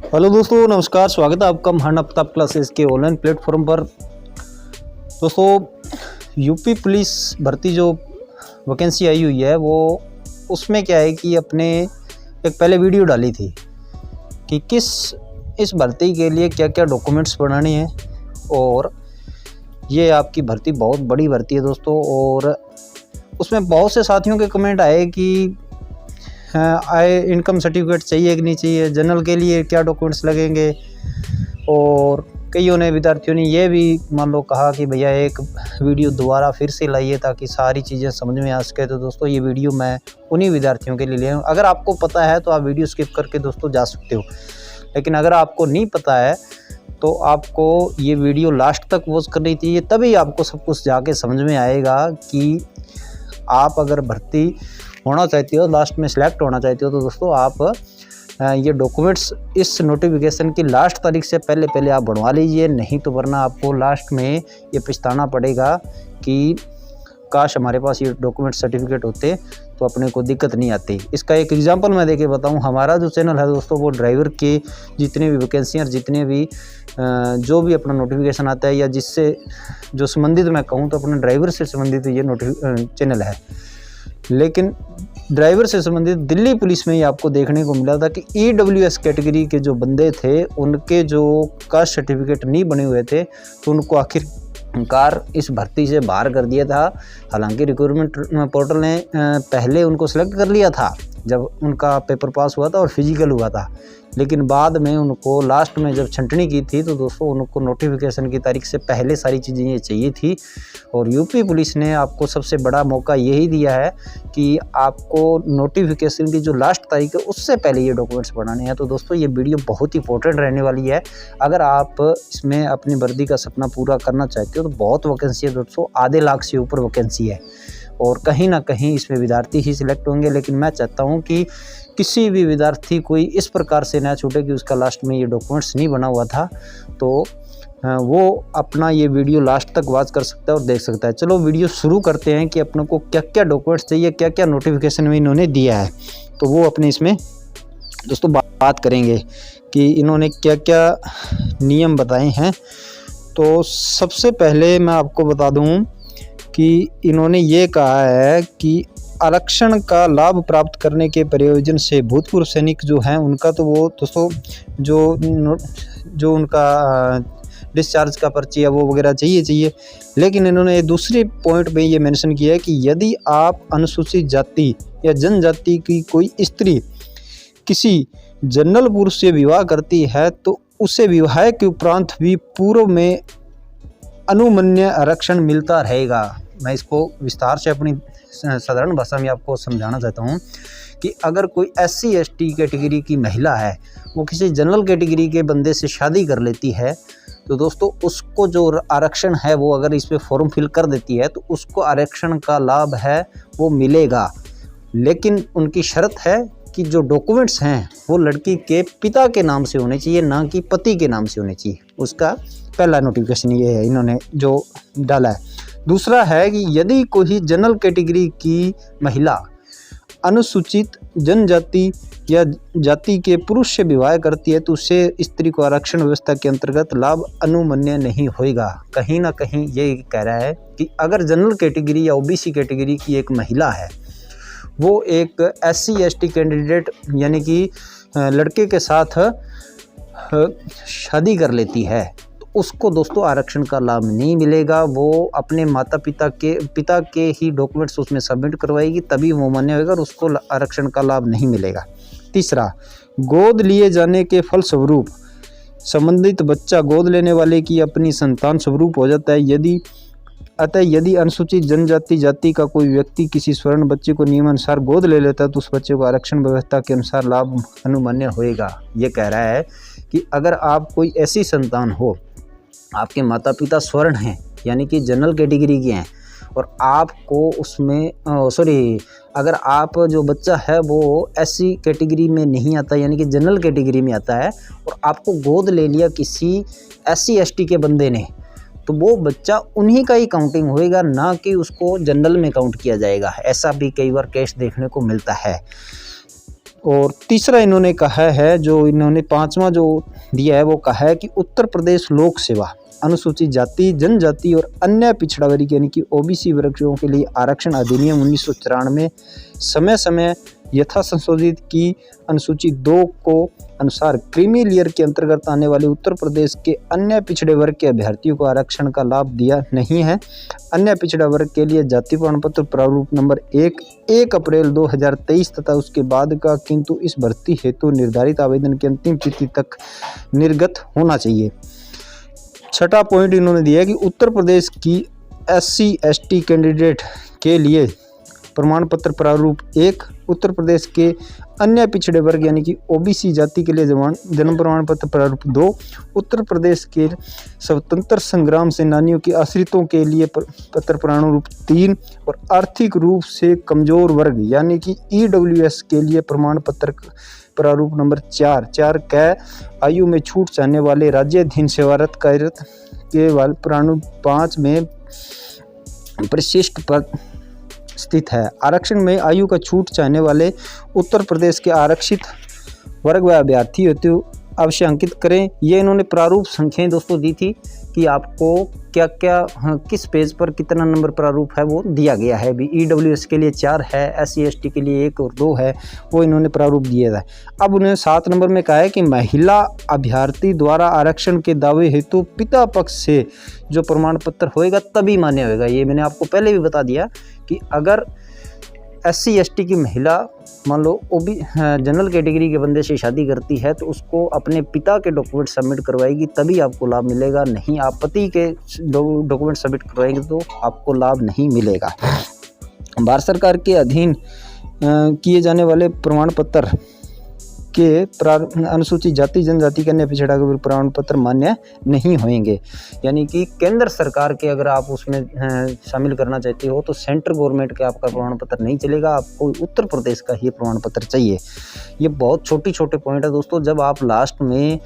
Hello दोस्तों, नमस्कार। स्वागत है आपका महान आफ्ताब क्लासेस के ऑनलाइन प्लेटफॉर्म पर। दोस्तों, यूपी पुलिस भर्ती जो वैकेंसी आई हुई है वो उसमें क्या है कि अपने एक पहले वीडियो डाली थी कि इस भर्ती के लिए क्या क्या डॉक्यूमेंट्स बनाने हैं। और ये आपकी भर्ती बहुत बड़ी भर्ती है दोस्तों। और उसमें बहुत से साथियों के कमेंट आए कि आए इनकम सर्टिफिकेट चाहिए कि नहीं चाहिए, जनरल के लिए क्या डॉक्यूमेंट्स लगेंगे। और कईयों ने विद्यार्थियों ने ये भी मान लो कहा कि भैया एक वीडियो दोबारा फिर से लाइए ताकि सारी चीज़ें समझ में आ सके। तो दोस्तों, ये वीडियो मैं उन्हीं विद्यार्थियों के लिए लिया हूँ। अगर आपको पता है तो आप वीडियो स्किप करके दोस्तों जा सकते हो, लेकिन अगर आपको नहीं पता है तो आपको ये वीडियो लास्ट तक वॉच करनी चाहिए, तभी आपको सब कुछ जाके समझ में आएगा कि आप अगर भर्ती होना चाहती हो, लास्ट में सिलेक्ट होना चाहती हो, तो दोस्तों आप ये डॉक्यूमेंट्स इस नोटिफिकेशन की लास्ट तारीख से पहले आप बनवा लीजिए। नहीं तो वरना आपको लास्ट में ये पछताना पड़ेगा कि काश हमारे पास ये डॉक्यूमेंट सर्टिफिकेट होते तो अपने को दिक्कत नहीं आती। इसका एक एग्जांपल मैं देके बताऊं। हमारा जो चैनल है दोस्तों वो ड्राइवर के जितने भी वैकेंसियाँ, जितने भी जो भी अपना नोटिफिकेशन आता है या जिससे जो संबंधित मैं कहूँ तो अपने ड्राइवर से संबंधित ये चैनल है। लेकिन ड्राइवर से संबंधित दिल्ली पुलिस में ही आपको देखने को मिला था कि EWS कैटेगरी के जो बंदे थे उनके जो कास्ट सर्टिफिकेट नहीं बने हुए थे तो उनको आखिरकार इस भर्ती से बाहर कर दिया था। हालांकि रिक्रूटमेंट पोर्टल ने पहले उनको सेलेक्ट कर लिया था जब उनका पेपर पास हुआ था और फिजिकल हुआ था, लेकिन बाद में उनको लास्ट में जब छंटनी की थी तो दोस्तों उनको नोटिफिकेशन की तारीख से पहले सारी चीज़ें ये चाहिए थी। और यूपी पुलिस ने आपको सबसे बड़ा मौका यही दिया है कि आपको नोटिफिकेशन की जो लास्ट तारीख है उससे पहले ये डॉक्यूमेंट्स बनाने हैं। तो दोस्तों, ये वीडियो बहुत इंपॉर्टेंट रहने वाली है। अगर आप इसमें अपनी वर्दी का सपना पूरा करना चाहते हो तो बहुत वैकेंसी है दोस्तों, आधे लाख से ऊपर वैकेंसी है और कहीं ना कहीं इसमें विद्यार्थी ही सिलेक्ट होंगे। लेकिन मैं चाहता हूं कि किसी भी विद्यार्थी कोई इस प्रकार से ना छूटे कि उसका लास्ट में ये डॉक्यूमेंट्स नहीं बना हुआ था, तो वो अपना ये वीडियो लास्ट तक वॉच कर सकता है और देख सकता है। चलो वीडियो शुरू करते हैं कि अपने को क्या क्या डॉक्यूमेंट्स चाहिए, क्या क्या नोटिफिकेशन में इन्होंने दिया है, तो वो अपने इसमें दोस्तों बात करेंगे कि इन्होंने क्या क्या नियम बताए हैं। तो सबसे पहले मैं आपको बता दूं कि इन्होंने ये कहा है कि आरक्षण का लाभ प्राप्त करने के प्रयोजन से भूतपूर्व सैनिक जो हैं उनका तो वो दोस्तों जो उनका डिस्चार्ज का पर्ची है वो वगैरह चाहिए। लेकिन इन्होंने दूसरे पॉइंट में ये मेंशन किया है कि यदि आप अनुसूचित जाति या जनजाति की कोई स्त्री किसी जनरल पुरुष से विवाह करती है तो उसे विवाह के उपरांत भी पूर्व में अनुमन्य आरक्षण मिलता रहेगा। मैं इसको विस्तार से अपनी साधारण भाषा में आपको समझाना चाहता हूँ कि अगर कोई SC ST कैटेगरी की महिला है, वो किसी जनरल कैटेगरी के बंदे से शादी कर लेती है तो दोस्तों उसको जो आरक्षण है वो अगर इस पे फॉर्म फिल कर देती है तो उसको आरक्षण का लाभ है वो मिलेगा। लेकिन उनकी शर्त है कि जो डॉक्यूमेंट्स हैं वो लड़की के पिता के नाम से होने चाहिए, ना कि पति के नाम से होने चाहिए। उसका पहला नोटिफिकेशन ये है इन्होंने जो डाला है। दूसरा है कि यदि कोई जनरल कैटेगरी की महिला अनुसूचित जनजाति या जाति के पुरुष से विवाह करती है तो उससे स्त्री को आरक्षण व्यवस्था के अंतर्गत लाभ अनुमन्य नहीं होगा। कहीं ना कहीं ये कह रहा है कि अगर जनरल कैटेगरी या OBC कैटेगरी की एक महिला है, वो एक SC ST कैंडिडेट यानी कि लड़के के साथ शादी कर लेती है तो उसको दोस्तों आरक्षण का लाभ नहीं मिलेगा। वो अपने पिता के ही डॉक्यूमेंट्स उसमें सबमिट करवाएगी तभी वो मान्य होगा और उसको आरक्षण का लाभ नहीं मिलेगा। तीसरा, गोद लिए जाने के फलस्वरूप संबंधित बच्चा गोद लेने वाले की अपनी संतान स्वरूप हो जाता है। यदि अनुसूचित जनजाति जाति का कोई व्यक्ति किसी स्वर्ण बच्चे को नियमानुसार गोद ले लेता है तो उस बच्चे को आरक्षण व्यवस्था के अनुसार लाभ अनुमान्य होएगा। ये कह रहा है कि अगर आप कोई ऐसी संतान हो, आपके माता पिता स्वर्ण हैं यानी कि जनरल कैटेगरी के हैं और आपको उसमें अगर आप जो बच्चा है वो SC कैटेगरी में नहीं आता यानी कि जनरल कैटेगरी में आता है और आपको गोद ले लिया किसी SC ST के बंदे ने, तो वो बच्चा उन्हीं का ही काउंटिंग होएगा, ना कि उसको जनरल में काउंट किया जाएगा। ऐसा भी कई बार केस देखने को मिलता है। और तीसरा इन्होंने कहा है, जो इन्होंने पांचवा जो दिया है वो कहा है कि उत्तर प्रदेश लोक सेवा अनुसूचित जाति जनजाति और अन्य पिछड़ा वर्ग यानी कि ओबीसी वर्गों के लिए आरक्षण अधिनियम 1994 समय समय यथा संशोधित की अनुसूची 2 को अनुसार क्रीमी लेयर के अंतर्गत आने वाले उत्तर प्रदेश के अन्य पिछड़े वर्ग के अभ्यर्थियों को आरक्षण का लाभ दिया नहीं है। अन्य पिछड़ा वर्ग के लिए जाति प्रमाण पत्र प्रारूप नंबर 1 अप्रैल 2023 तथा उसके बाद का किंतु इस भर्ती हेतु निर्धारित आवेदन की अंतिम तिथि तक निर्गत होना चाहिए। छठा पॉइंट इन्होंने दिया है कि उत्तर प्रदेश की SC/ST कैंडिडेट के लिए प्रमाण पत्र प्रारूप 1, उत्तर प्रदेश के अन्य पिछड़े वर्ग यानी कि ओबीसी जाति के लिए जन्म प्रमाण पत्र प्रारूप 2, उत्तर प्रदेश के स्वतंत्र संग्राम सेनानियों के आश्रितों के लिए पत्र प्रारूप 3 और आर्थिक रूप से कमजोर वर्ग यानी कि EWS के लिए प्रमाण पत्र प्रारूप नंबर 4 कै आयु में छूट चाहने वाले राज्याधीन सेवारत कार्यरत के प्रारूप 5 में परिशिष्ट पद स्थित है। आरक्षण में आयु का छूट चाहने वाले उत्तर प्रदेश के आरक्षित वर्ग व अभ्यर्थी हेतु अवश्य अंकित करें। ये इन्होंने प्रारूप संख्याएं दोस्तों दी थी कि आपको क्या क्या किस पेज पर कितना नंबर प्रारूप है वो दिया गया है। अभी EWS के लिए 4 है, SC/ST के लिए 1 और 2 है, वो इन्होंने प्रारूप दिया था। अब उन्होंने 7 नंबर में कहा है कि महिला अभ्यर्थी द्वारा आरक्षण के दावे हेतु पिता पक्ष से जो प्रमाण पत्र होएगा तभी मान्य होएगा। ये मैंने आपको पहले भी बता दिया कि अगर SC/ST की महिला मान लो जनरल कैटेगरी के बंदे से शादी करती है तो उसको अपने पिता के डॉक्यूमेंट सबमिट करवाएगी तभी आपको लाभ मिलेगा, नहीं आप पति के डॉक्यूमेंट सबमिट करवाएंगे तो आपको लाभ नहीं मिलेगा। भारत सरकार के अधीन किए जाने वाले प्रमाण पत्र के अनुसूचित जाति जनजाति के अन्य पिछड़ा के प्रमाण पत्र मान्य नहीं होंगे। यानी कि केंद्र सरकार के अगर आप उसमें शामिल करना चाहते हो तो सेंट्रल गवर्नमेंट के आपका प्रमाण पत्र नहीं चलेगा, आपको उत्तर प्रदेश का ही प्रमाण पत्र चाहिए। ये बहुत छोटे पॉइंट है दोस्तों। जब आप लास्ट में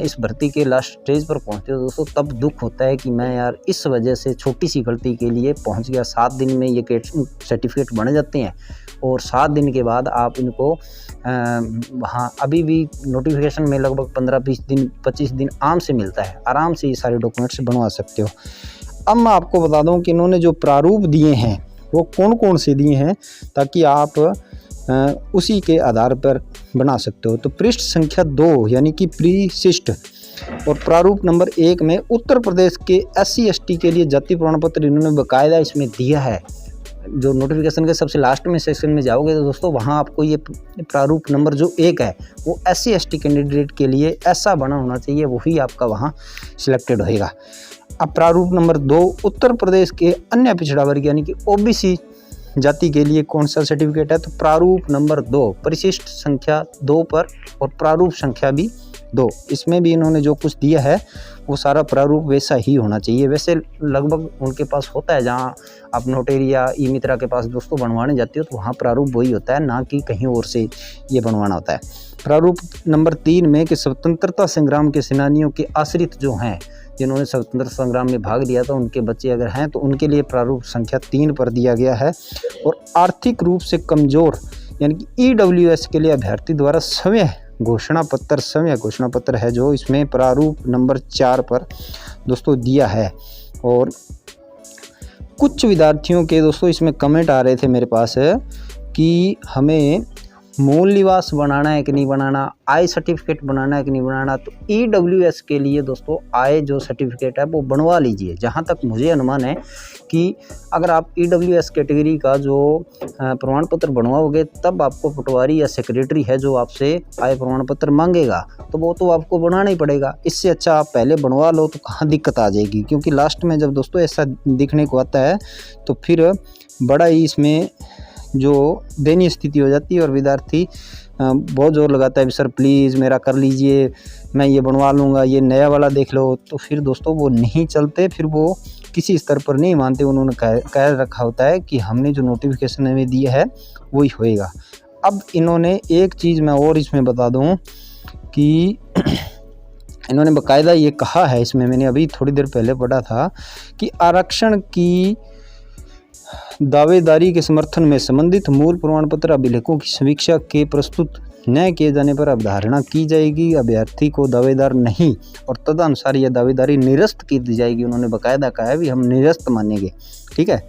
इस भर्ती के लास्ट स्टेज पर पहुँचते हो दोस्तों तब दुख होता है कि मैं यार इस वजह से छोटी सी गलती के लिए पहुँच गया। 7 दिन में ये सर्टिफिकेट बन जाते हैं और 7 दिन के बाद आप इनको वहाँ अभी भी नोटिफिकेशन में लगभग 15-20 दिन 25 दिन आराम से मिलता है, आराम से ये सारे डॉक्यूमेंट्स बनवा सकते हो। अब मैं आपको बता दूं कि इन्होंने जो प्रारूप दिए हैं वो कौन कौन से दिए हैं ताकि आप उसी के आधार पर बना सकते हो। तो पृष्ठ संख्या 2 यानी कि परिशिष्ट और प्रारूप नंबर 1 में उत्तर प्रदेश के SC/ST के लिए जाति प्रमाण पत्र इन्होंने बाकायदा इसमें दिया है। जो नोटिफिकेशन के सबसे लास्ट में सेक्शन में जाओगे तो दोस्तों वहाँ आपको ये प्रारूप नंबर जो 1 है वो SC/ST कैंडिडेट के लिए ऐसा बना होना चाहिए, वही आपका वहाँ सिलेक्टेड होएगा। अब प्रारूप नंबर 2 उत्तर प्रदेश के अन्य पिछड़ा वर्ग यानी कि OBC जाति के लिए कौन सा सर्टिफिकेट है, तो प्रारूप नंबर 2 परिशिष्ट संख्या 2 पर और प्रारूप संख्या भी 2, इसमें भी इन्होंने जो कुछ दिया है वो सारा प्रारूप वैसा ही होना चाहिए। वैसे लगभग उनके पास होता है, जहाँ आप नोटेरी या ई-मित्रा के पास दोस्तों बनवाने जाते हो तो वहाँ प्रारूप वही होता है, ना कि कहीं और से ये बनवाना होता है। प्रारूप नंबर 3 में कि स्वतंत्रता संग्राम के सेनानियों के आश्रित जो हैं, जिन्होंने स्वतंत्रता संग्राम में भाग लिया था, उनके बच्चे अगर हैं तो उनके लिए प्रारूप संख्या 3 पर दिया गया है। और आर्थिक रूप से कमज़ोर यानी कि EWS के लिए अभ्यर्थी द्वारा समय घोषणा पत्र है जो इसमें प्रारूप नंबर 4 पर दोस्तों दिया है। और कुछ विद्यार्थियों के दोस्तों इसमें कमेंट आ रहे थे मेरे पास कि हमें मूल निवास बनाना है कि नहीं बनाना, आय सर्टिफिकेट बनाना है कि नहीं बनाना। तो EWS के लिए दोस्तों आय जो सर्टिफिकेट है वो बनवा लीजिए। जहाँ तक मुझे अनुमान है कि अगर आप EWS कैटेगरी का जो प्रमाण पत्र बनवाओगे तब आपको पटवारी या सेक्रेटरी है जो आपसे आय प्रमाण पत्र मांगेगा, तो वो तो आपको बनाना ही पड़ेगा। इससे अच्छा आप पहले बनवा लो तो कहाँ दिक्कत आ जाएगी, क्योंकि लास्ट में जब दोस्तों ऐसा दिखने को आता है तो फिर बड़ा ही इसमें जो दयनीय स्थिति हो जाती है और विद्यार्थी बहुत जोर लगाता है, सर प्लीज़ मेरा कर लीजिए, मैं ये बनवा लूँगा, ये नया वाला देख लो। तो फिर दोस्तों वो नहीं चलते, फिर वो किसी स्तर पर नहीं मानते। उन्होंने कह रखा होता है कि हमने जो नोटिफिकेशन हमें दिया है वही होएगा। अब इन्होंने एक चीज़ मैं और इसमें बता दूँ कि इन्होंने बाकायदा ये कहा है, इसमें मैंने अभी थोड़ी देर पहले पढ़ा था कि आरक्षण की दावेदारी के समर्थन में संबंधित मूल प्रमाण पत्र अभिलेखों की समीक्षा के प्रस्तुत न किए जाने पर अवधारणा की जाएगी अभ्यर्थी को दावेदार नहीं और तदनुसार यह दावेदारी निरस्त की दी जाएगी। उन्होंने बाकायदा कहा है भी हम निरस्त मानेंगे, ठीक है।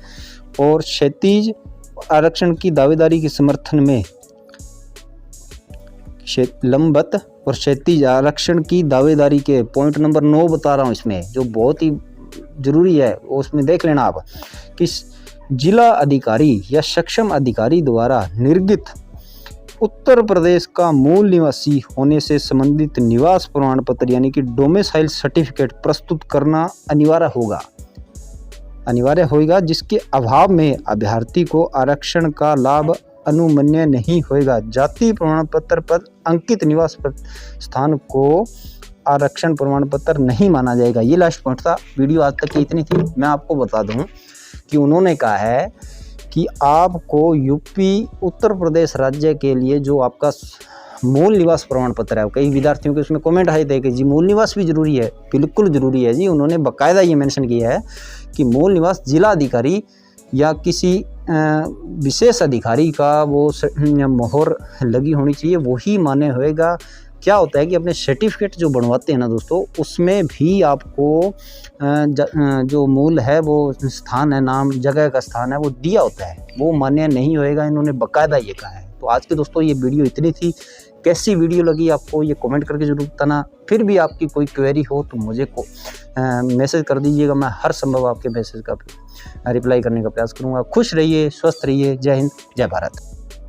और क्षैतिज आरक्षण की दावेदारी के समर्थन में लंबवत और क्षैतिज आरक्षण की दावेदारी के पॉइंट नंबर 9 बता रहा हूँ इसमें, जो बहुत ही जरूरी है, उसमें देख लेना आप कि जिला अधिकारी या सक्षम अधिकारी द्वारा निर्गत उत्तर प्रदेश का मूल निवासी होने से संबंधित निवास प्रमाण पत्र यानी कि डोमिसाइल सर्टिफिकेट प्रस्तुत करना अनिवार्य होगा, जिसके अभाव में अभ्यर्थी को आरक्षण का लाभ अनुमन्य नहीं होगा। जाति प्रमाण पत्र पर अंकित निवास स्थान को आरक्षण प्रमाण पत्र नहीं माना जाएगा। ये लास्ट पॉइंट था। वीडियो आज तक की इतनी थी। मैं आपको बता दूं कि उन्होंने कहा है कि आपको यूपी उत्तर प्रदेश राज्य के लिए जो आपका मूल निवास प्रमाण पत्र है, कई विद्यार्थियों के उसमें कमेंट आए थे कि जी मूल निवास भी जरूरी है। बिल्कुल जरूरी है जी। उन्होंने बाकायदा ये मेंशन किया है कि मूल निवास जिला अधिकारी या किसी विशेष अधिकारी का वो मोहर लगी होनी चाहिए, वही मान्य होएगा। क्या होता है कि अपने सर्टिफिकेट जो बनवाते हैं ना दोस्तों, उसमें भी आपको जो मूल है वो स्थान है, नाम जगह का स्थान है, वो दिया होता है, वो मान्य नहीं होएगा। इन्होंने बाकायदा ये कहा है। तो आज के दोस्तों ये वीडियो इतनी थी। कैसी वीडियो लगी आपको ये कमेंट करके जरूर बताना। फिर भी आपकी कोई क्वेरी हो तो मुझे मैसेज कर दीजिएगा। मैं हर संभव आपके मैसेज का रिप्लाई करने का प्रयास करूँगा। खुश रहिए, स्वस्थ रहिए। जय हिंद, जय भारत।